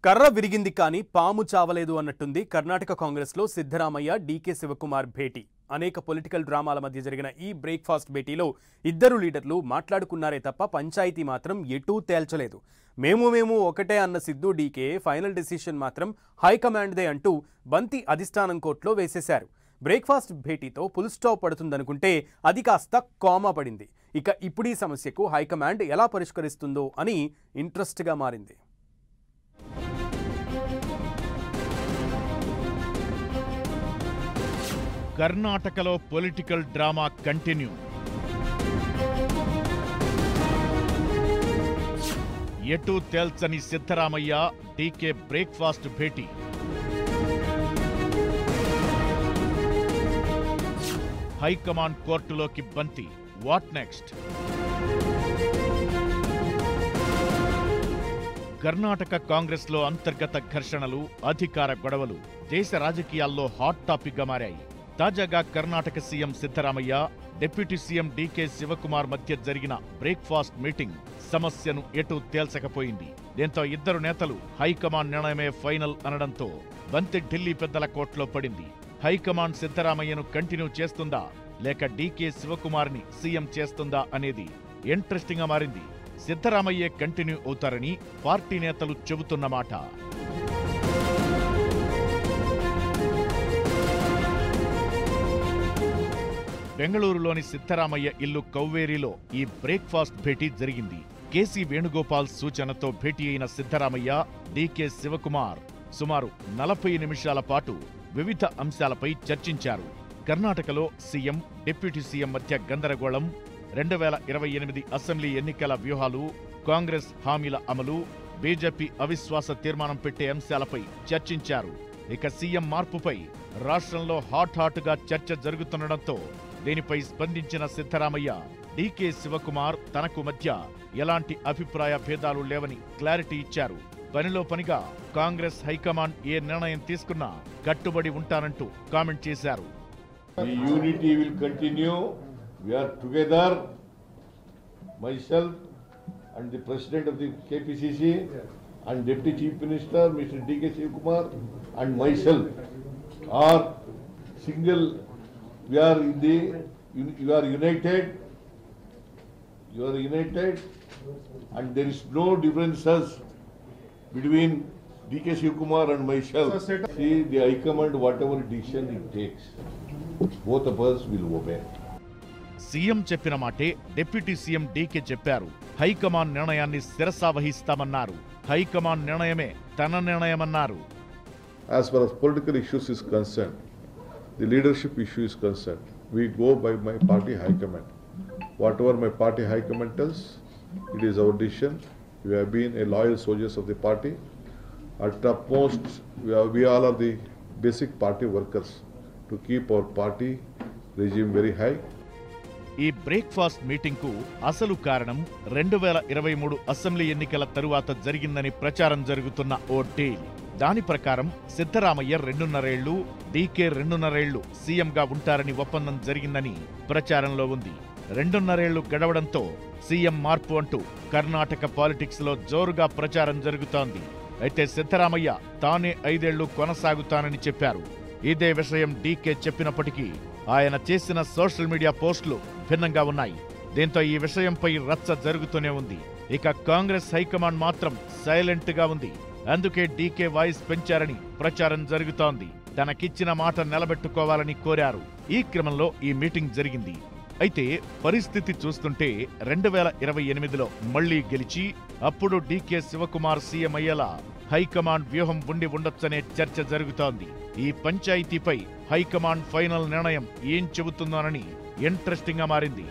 కర్ర విరిగింది కానీ పాము చావలేదు అన్నట్టుంది కర్ణాటక కాంగ్రెస్లో సిద్ధరామయ్య డీకే శివకుమార్ భేటీ. అనేక పొలిటికల్ డ్రామాల మధ్య జరిగిన ఈ బ్రేక్ఫాస్ట్ భేటీలో ఇద్దరు లీడర్లు మాట్లాడుకున్నారే తప్ప పంచాయతీ మాత్రం ఎటూ తేల్చలేదు. మేము ఒకటే అన్న సిద్ధు డీకే ఫైనల్ డెసిషన్ మాత్రం హైకమాండ్దే అంటూ బంతి అధిష్టానం కోర్టులో వేసేశారు. బ్రేక్ఫాస్ట్ భేటీతో ఫుల్ స్టాప్ పడుతుందనుకుంటే అది కాస్త కామా పడింది. ఇక ఇప్పుడు ఈ సమస్యకు హైకమాండ్ ఎలా పరిష్కరిస్తుందో అని ఇంట్రెస్ట్గా మారింది. కర్ణాటకలో పొలిటికల్ డ్రామా కంటిన్యూ. ఎటూ తేల్చని సిద్ధరామయ్య డీకే బ్రేక్ఫాస్ట్ భేటీ. హైకమాండ్ కోర్టులోకి బంతి. What next? కర్ణాటక కాంగ్రెస్లో అంతర్గత ఘర్షణలు, అధికార గొడవలు దేశ రాజకీయాల్లో హాట్ టాపిక్ గా మారాయి. తాజాగా Karnataka CM Siddaramaiah, deputy CM DK Shivakumar మధ్య జరిగిన బ్రేక్ఫాస్ట్ మీటింగ్ సమస్యను ఎటూ తేల్చకపోయింది. దీంతో ఇద్దరు నేతలు హైకమాండ్ నిర్ణయమే ఫైనల్ అనడంతో బంతి ఢిల్లీ పెద్దల కోర్టులో పడింది. హైకమాండ్ సిద్ధరామయ్యను కంటిన్యూ చేస్తుందా లేక డీకే శివకుమార్ ని సీఎం చేస్తుందా అనేది ఇంట్రెస్టింగ్ గా మారింది. సిద్ధరామయ్యే కంటిన్యూ అవుతారని పార్టీ నేతలు చెబుతున్నమాట. బెంగళూరులోని సిద్ధరామయ్య ఇల్లు కౌవేరిలో ఈ బ్రేక్ఫాస్ట్ భేటీ జరిగింది. కేసీ వేణుగోపాల్ సూచనతో భేటీ అయిన సిద్ధరామయ్య, డీకే శివకుమార్ సుమారు 40 నిమిషాల పాటు వివిధ అంశాలపై చర్చించారు. కర్ణాటకలో సీఎం, డిప్యూటీ సీఎం మధ్య గందరగోళం, 2028 అసెంబ్లీ ఎన్నికల వ్యూహాలు, కాంగ్రెస్ హామీల అమలు, బీజేపీ అవిశ్వాస తీర్మానం పెట్టే అంశాలపై చర్చించారు. ఇక సీఎం మార్పుపై రాష్ట్రంలో హాట్గా చర్చ జరుగుతుండటంతో దీనిపై స్పందించిన సిద్ధరామయ్య, డీకే శివకుమార్ తనకు మధ్య ఎలాంటి అభిప్రాయ భేదాలు లేవని క్లారిటీ ఇచ్చారు. పనిలో పనిగా కాంగ్రెస్ హైకమాండ్ ఏ నిర్ణయం తీసుకున్నా కట్టుబడి ఉంటానంటూ కామెంట్ చేశారు. The unity will continue. We are together. Myself and the President of the KPCC and Deputy Chief Minister Mr. D.K. Shivkumar and myself are single. We are in the. You are united. You are united, and there is no differences between D.K. Shivkumar and myself. See the High Command, whatever decision it takes, both of us will obey. CM చెప్పిన మాటే deputy CM DK చెప్పారు. High command నిర్ణయాన్ని శిరసా వహిస్తామన్నారు. High command నిర్ణయమే తన నిర్ణయమన్నారు. As far as political issues is concerned, the leadership issue is concerned, we go by my party high command. Whatever my party high command tells, it is our decision. We have been a loyal soldiers of the party. At utmost, we all are the basic party workers to keep our party regime very high. ఈ breakfast meeting కు అసలు కారణం 2023 assembly ఎన్నికల తరువాత జరిగిందని ప్రచారం జరుగుతున్న ఓ deal. దాని ప్రకారం సిద్ధరామయ్య 2.5 ఏళ్లు, డీకే 2.5 ఏళ్లు సీఎంగా ఉంటారని ఒప్పందం జరిగిందని ప్రచారంలో ఉంది. 2.5 ఏళ్లు గడవడంతో సీఎం మార్పు అంటూ కర్ణాటక పాలిటిక్స్ లో జోరుగా ప్రచారం జరుగుతోంది. అయితే సిద్ధరామయ్య తానే 5 ఏళ్లు కొనసాగుతానని చెప్పారు. ఇదే విషయం డీకే చెప్పినప్పటికీ ఆయన చేసిన సోషల్ మీడియా పోస్టులు భిన్నంగా ఉన్నాయి. దీంతో ఈ విషయంపై రచ్చ జరుగుతూనే ఉంది. ఇక కాంగ్రెస్ హైకమాండ్ మాత్రం సైలెంట్ గా ఉంది. అందుకే డీకే వాయిస్ పెంచారని ప్రచారం జరుగుతోంది. తనకిచ్చిన మాట నిలబెట్టుకోవాలని కోరారు. ఈ క్రమంలో ఈ మీటింగ్ జరిగింది. అయితే పరిస్థితి చూస్తుంటే 2028లో మళ్లీ గెలిచి అప్పుడు డీకే శివకుమార్ సీఎం అయ్యేలా హైకమాండ్ వ్యూహం ఉండి ఉండొచ్చనే చర్చ జరుగుతోంది. ఈ పంచాయతీపై హైకమాండ్ ఫైనల్ నిర్ణయం ఏం చెబుతుందోనని ఇంట్రెస్టింగ్ గా మారింది.